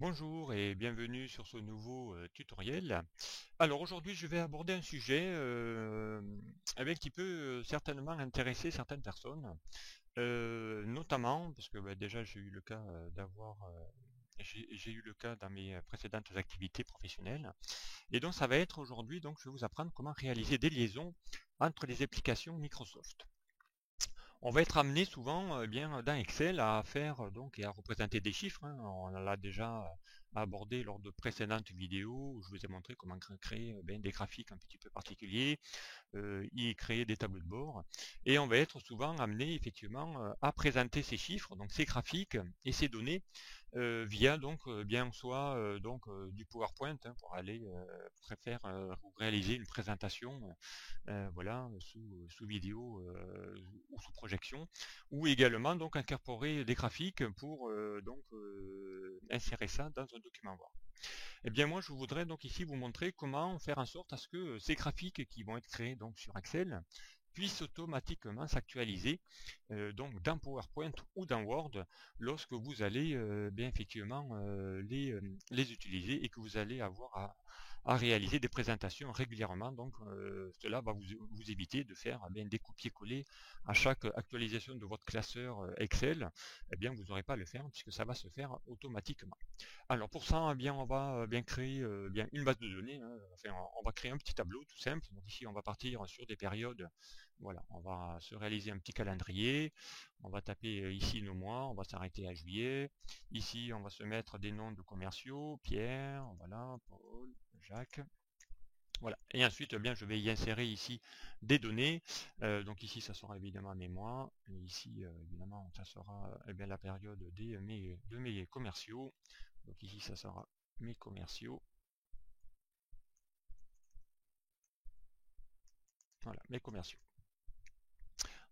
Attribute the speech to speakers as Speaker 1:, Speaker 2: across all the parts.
Speaker 1: Bonjour et bienvenue sur ce nouveau tutoriel. Alors aujourd'hui je vais aborder un sujet qui peut certainement intéresser certaines personnes, notamment parce que déjà j'ai eu le cas j'ai eu le cas dans mes précédentes activités professionnelles. Et donc ça va être aujourd'hui, donc je vais vous apprendre comment réaliser des liaisons entre les applications Microsoft. On va être amené souvent bien dans Excel à faire donc et à représenter des chiffres, hein. On l'a déjà abordé lors de précédentes vidéos où je vous ai montré comment créer des graphiques un petit peu particuliers, y créer des tableaux de bord. Et on va être souvent amené effectivement à présenter ces chiffres, donc ces graphiques et ces données via donc bien soit du PowerPoint, hein, pour aller faire ou réaliser une présentation voilà, sous vidéo ou sous projection, ou également donc incorporer des graphiques pour insérer ça dans un document Word. Eh bien moi je voudrais donc ici vous montrer comment faire en sorte à ce que ces graphiques qui vont être créés donc sur Excel puissent automatiquement s'actualiser donc dans PowerPoint ou dans Word lorsque vous allez bien effectivement les utiliser et que vous allez avoir à réaliser des présentations régulièrement. Donc cela va vous éviter de faire des copier-coller à chaque actualisation de votre classeur Excel. Eh bien vous n'aurez pas à le faire puisque ça va se faire automatiquement. Alors pour ça, eh bien, on va bien créer une base de données, hein. Enfin, on va créer un petit tableau tout simple. Donc ici, on va partir sur des périodes. Voilà, on va se réaliser un petit calendrier. On va taper ici nos mois. On va s'arrêter à juillet. Ici, on va se mettre des noms de commerciaux. Pierre, voilà, Paul, Jacques. Voilà. Et ensuite, eh bien, je vais y insérer ici des données. Donc ici, ça sera évidemment mes mois. Et ici, évidemment, ça sera la période de mes commerciaux. Donc ici, ça sera mes commerciaux. Voilà, mes commerciaux.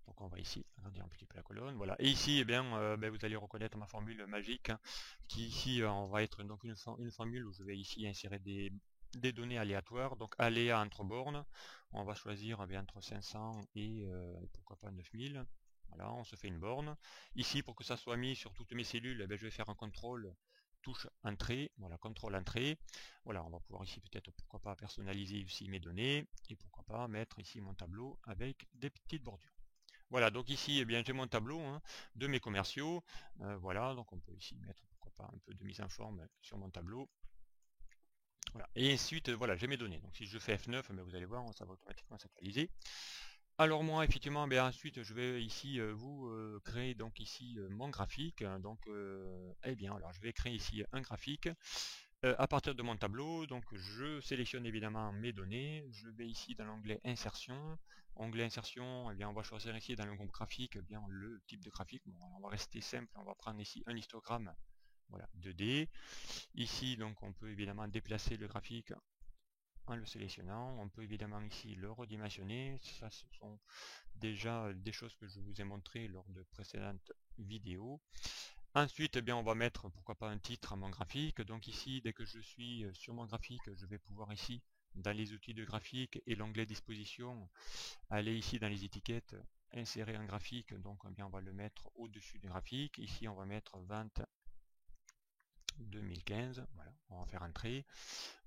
Speaker 1: Donc on va ici agrandir un petit peu la colonne. Voilà. Et ici, vous allez reconnaître ma formule magique, hein, qui ici, on va être donc une formule où je vais ici insérer des données aléatoires. Donc aléa entre bornes. On va choisir entre 500 et pourquoi pas 9000. Voilà, on se fait une borne. Ici, pour que ça soit mis sur toutes mes cellules, je vais faire un contrôle touche entrée, voilà, contrôle entrée. Voilà, on va pouvoir ici peut-être, pourquoi pas, personnaliser ici mes données, et pourquoi pas mettre ici mon tableau avec des petites bordures. Voilà, donc ici, j'ai mon tableau, hein, de mes commerciaux. Voilà, donc on peut ici mettre, pourquoi pas, un peu de mise en forme sur mon tableau. Voilà. Et ensuite, voilà, j'ai mes données. Donc si je fais F9, vous allez voir, ça va automatiquement s'actualiser. Alors moi, effectivement, ensuite, je vais ici vous créer donc ici mon graphique. Donc, alors je vais créer ici un graphique à partir de mon tableau. Donc, je sélectionne évidemment mes données. Je vais ici dans l'onglet Insertion. Onglet Insertion, on va choisir ici dans le groupe graphique, le type de graphique. Bon, on va rester simple. On va prendre ici un histogramme. Voilà, 2D. Ici, donc, on peut évidemment déplacer le graphique en le sélectionnant. On peut évidemment ici le redimensionner. Ça, ce sont déjà des choses que je vous ai montrées lors de précédentes vidéos. Ensuite, on va mettre, pourquoi pas, un titre à mon graphique. Donc ici, dès que je suis sur mon graphique, je vais pouvoir ici, dans les outils de graphique et l'onglet disposition, aller ici dans les étiquettes, insérer un graphique. Donc on va le mettre au-dessus du graphique. Ici, on va mettre vente 2015. Voilà, on va faire entrer.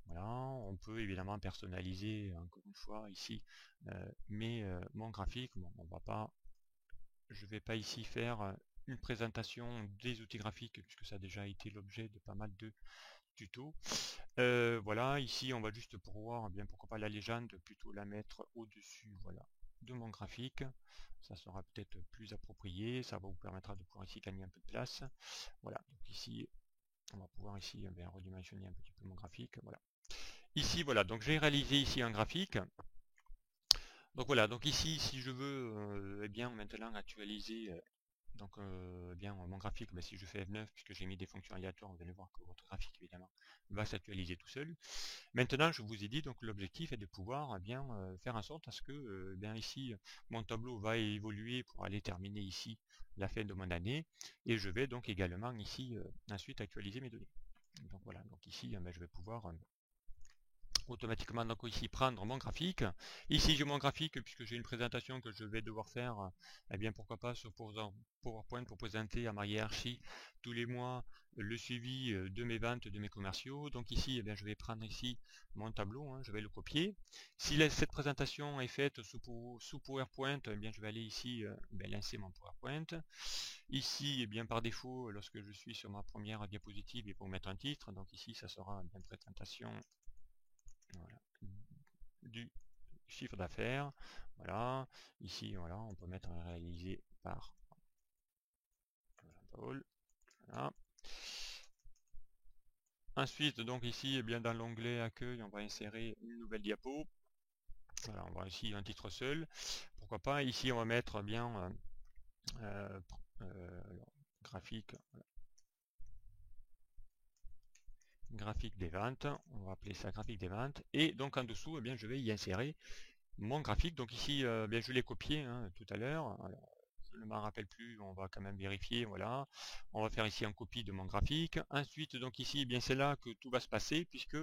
Speaker 1: Voilà, on peut évidemment personnaliser encore une fois ici mon graphique. Bon, je ne vais pas ici faire une présentation des outils graphiques puisque ça a déjà été l'objet de pas mal de tutos. Voilà, ici on va juste pourquoi pas la légende, plutôt la mettre au-dessus, voilà, de mon graphique. Ça sera peut-être plus approprié, ça va vous permettra de pouvoir ici gagner un peu de place. Voilà, donc ici on va pouvoir ici redimensionner un petit peu mon graphique. Voilà. Ici voilà, donc j'ai réalisé ici un graphique. Donc voilà, donc ici si je veux maintenant actualiser mon graphique, si je fais F9 puisque j'ai mis des fonctions aléatoires, vous allez voir que votre graphique évidemment va s'actualiser tout seul. Maintenant je vous ai dit, donc l'objectif est de pouvoir faire en sorte à ce que ici mon tableau va évoluer pour aller terminer ici la fin de mon année, et je vais donc également ici ensuite actualiser mes données. Donc voilà, donc ici je vais pouvoir automatiquement donc ici prendre mon graphique. Ici j'ai mon graphique puisque j'ai une présentation que je vais devoir faire, eh bien pourquoi pas sur PowerPoint pour présenter à ma hiérarchie tous les mois le suivi de mes ventes, de mes commerciaux. Donc ici eh bien, je vais prendre ici mon tableau, je vais le copier. Si cette présentation est faite sous PowerPoint, eh bien je vais aller ici lancer mon PowerPoint. Ici, eh bien par défaut, lorsque je suis sur ma première diapositive, il faut mettre un titre. Donc ici ça sera une présentation, voilà, du chiffre d'affaires. Voilà, ici voilà, on peut mettre réalisé par Jean-Paul. Voilà. Ensuite, donc ici, eh bien dans l'onglet accueil, on va insérer une nouvelle diapo. Voilà, on va ici un titre seul. Pourquoi pas, ici on va mettre bien graphique. Voilà. Graphique des ventes, on va appeler ça graphique des ventes, et donc en dessous eh bien je vais y insérer mon graphique. Donc ici bien je l'ai copié tout à l'heure, je ne m'en rappelle plus, on va quand même vérifier. Voilà, on va faire ici une copie de mon graphique. Ensuite donc ici eh bien c'est là que tout va se passer, puisque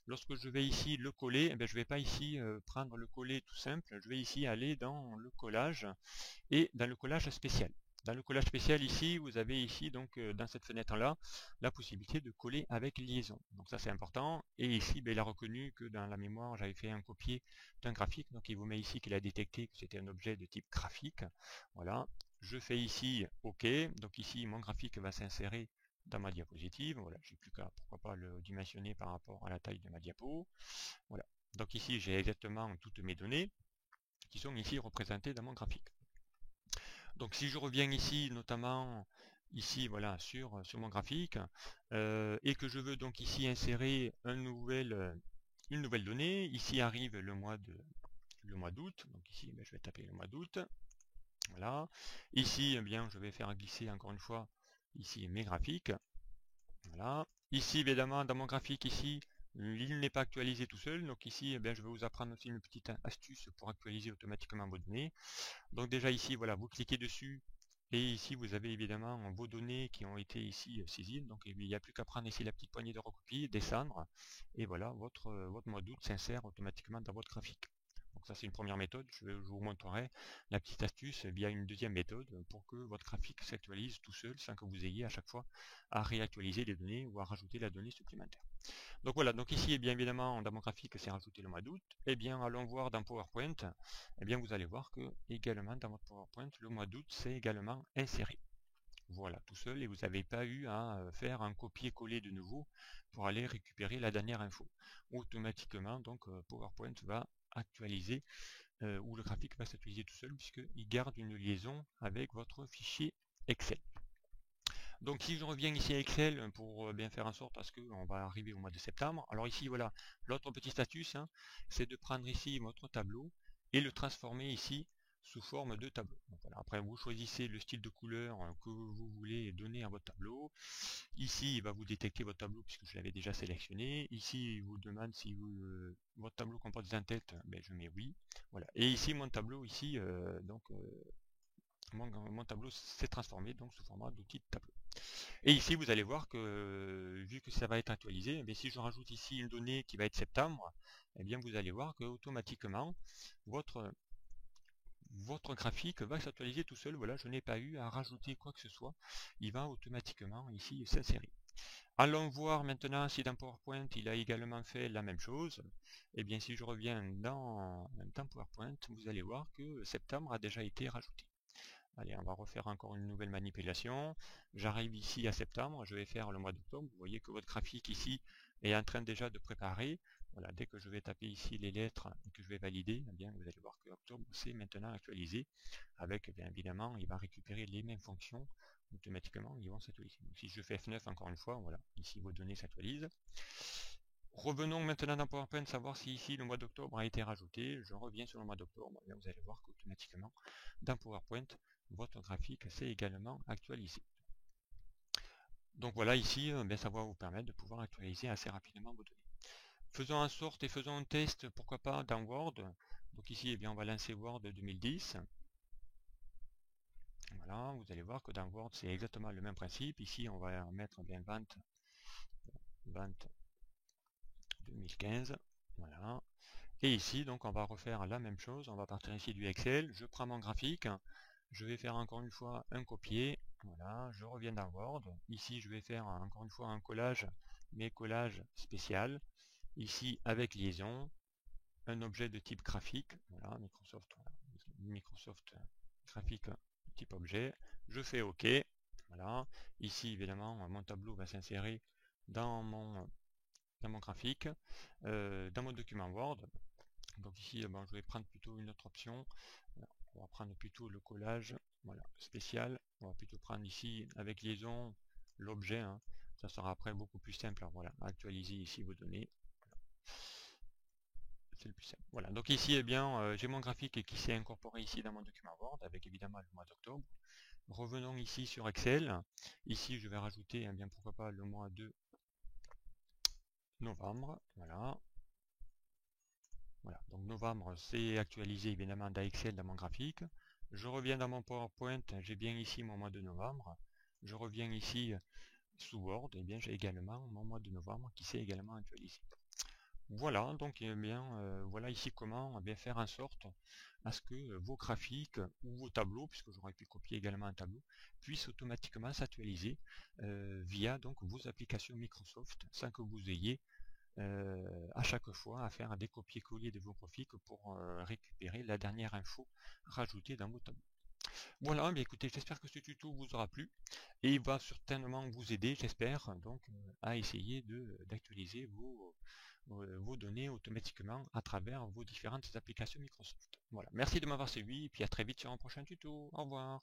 Speaker 1: lorsque je vais ici le coller, eh bien, je vais pas ici prendre le coller tout simple, je vais ici aller dans le collage et dans le collage spécial. Dans le collage spécial ici, vous avez ici donc dans cette fenêtre là la possibilité de coller avec liaison. Donc ça c'est important. Et ici il a reconnu que dans la mémoire j'avais fait un copier d'un graphique. Donc il vous met ici qu'il a détecté que c'était un objet de type graphique. Voilà. Je fais ici OK. Donc ici mon graphique va s'insérer dans ma diapositive. Voilà, j'ai plus qu'à pourquoi pas le dimensionner par rapport à la taille de ma diapo. Voilà. Donc ici j'ai exactement toutes mes données qui sont ici représentées dans mon graphique. Donc si je reviens ici, notamment ici voilà sur mon graphique, et que je veux donc ici insérer une nouvelle donnée, ici arrive le mois d'août, donc ici je vais taper le mois d'août, voilà. Ici eh bien je vais faire glisser encore une fois ici mes graphiques, voilà. Ici évidemment dans mon graphique ici, il n'est pas actualisé tout seul, donc ici eh bien, je vais vous apprendre aussi une petite astuce pour actualiser automatiquement vos données. Donc déjà ici, voilà, vous cliquez dessus et ici vous avez évidemment vos données qui ont été ici saisies. Donc il n'y a plus qu'à prendre ici la petite poignée de recopie, descendre et voilà, votre mois d'août s'insère automatiquement dans votre graphique. Donc ça c'est une première méthode, je vous montrerai la petite astuce via une deuxième méthode pour que votre graphique s'actualise tout seul sans que vous ayez à chaque fois à réactualiser les données ou à rajouter la donnée supplémentaire. Donc voilà, donc ici, bien évidemment, dans mon graphique, c'est rajouté le mois d'août. Eh bien, allons voir dans PowerPoint. Eh bien, vous allez voir que, également, dans votre PowerPoint, le mois d'août, c'est également inséré. Voilà, tout seul, et vous n'avez pas eu à faire un copier-coller de nouveau pour aller récupérer la dernière info. Automatiquement, donc, PowerPoint va actualiser, ou le graphique va s'actualiser tout seul, puisqu'il garde une liaison avec votre fichier Excel. Donc si je reviens ici à Excel pour bien faire en sorte à ce qu'on va arriver au mois de septembre, alors ici voilà, l'autre petite astuce, c'est de prendre ici votre tableau et le transformer ici sous forme de tableau. Donc voilà, après vous choisissez le style de couleur que vous voulez donner à votre tableau. Ici il va vous détecter votre tableau puisque je l'avais déjà sélectionné. Ici il vous demande si votre tableau comporte des en-têtes, ben, je mets oui. Voilà. Et ici mon tableau ici, mon tableau s'est transformé donc sous format d'outil de tableau. Et ici, vous allez voir que, vu que ça va être actualisé, mais si je rajoute ici une donnée qui va être septembre, eh bien vous allez voir que automatiquement votre graphique va s'actualiser tout seul. Voilà, je n'ai pas eu à rajouter quoi que ce soit. Il va automatiquement ici s'insérer. Allons voir maintenant si dans PowerPoint il a également fait la même chose. Eh bien si je reviens dans PowerPoint, vous allez voir que septembre a déjà été rajouté. Allez, on va refaire encore une nouvelle manipulation. J'arrive ici à septembre, je vais faire le mois d'octobre. Vous voyez que votre graphique ici est en train déjà de préparer. Voilà, dès que je vais taper ici les lettres et que je vais valider, eh bien, vous allez voir que octobre c'est maintenant actualisé. Avec, bien évidemment, il va récupérer les mêmes fonctions. Automatiquement, ils vont s'actualiser. Si je fais F9 encore une fois, voilà, ici vos données s'actualisent. Revenons maintenant dans PowerPoint, savoir si ici le mois d'octobre a été rajouté. Je reviens sur le mois d'octobre. Vous allez voir qu'automatiquement, dans PowerPoint, votre graphique s'est également actualisé. Donc voilà, ici, ça va vous permettre de pouvoir actualiser assez rapidement vos données. Faisons en sorte et faisons un test, pourquoi pas, dans Word. Donc ici, eh bien, on va lancer Word 2010. Voilà, vous allez voir que dans Word, c'est exactement le même principe. Ici, on va mettre bien vente 2015. Voilà. Et ici, donc, on va refaire la même chose. On va partir ici du Excel. Je prends mon graphique. Je vais faire encore une fois un copier. Voilà, je reviens dans Word. Ici, je vais faire encore une fois un collage, mais collage spécial. Ici, avec liaison, un objet de type graphique. Voilà, Microsoft graphique type objet. Je fais OK. Voilà. Ici, évidemment, mon tableau va s'insérer dans mon graphique, dans mon document Word. Donc ici, bon, je vais prendre plutôt une autre option. On va prendre plutôt le collage, voilà, spécial. On va plutôt prendre ici avec liaison l'objet. Hein. Ça sera après beaucoup plus simple. Alors, voilà, actualiser ici vos données. C'est le plus simple. Voilà. Donc ici, eh bien, j'ai mon graphique qui s'est incorporé ici dans mon document Word avec évidemment le mois d'octobre. Revenons ici sur Excel. Ici, je vais rajouter, eh bien, pourquoi pas le mois de novembre. Voilà. Voilà, donc novembre, c'est actualisé évidemment dans Excel dans mon graphique. Je reviens dans mon PowerPoint, j'ai bien ici mon mois de novembre. Je reviens ici sous Word, et bien j'ai également mon mois de novembre qui s'est également actualisé. Voilà, donc eh bien, voilà ici comment bien faire en sorte à ce que vos graphiques ou vos tableaux, puisque j'aurais pu copier également un tableau, puissent automatiquement s'actualiser via donc vos applications Microsoft sans que vous ayez à chaque fois à faire des copier-coller de vos graphiques pour récupérer la dernière info rajoutée dans vos tableaux. Voilà, bien écoutez, j'espère que ce tuto vous aura plu et il va certainement vous aider, j'espère, donc à essayer d'actualiser vos données automatiquement à travers vos différentes applications Microsoft. Voilà, merci de m'avoir suivi et puis à très vite sur un prochain tuto. Au revoir.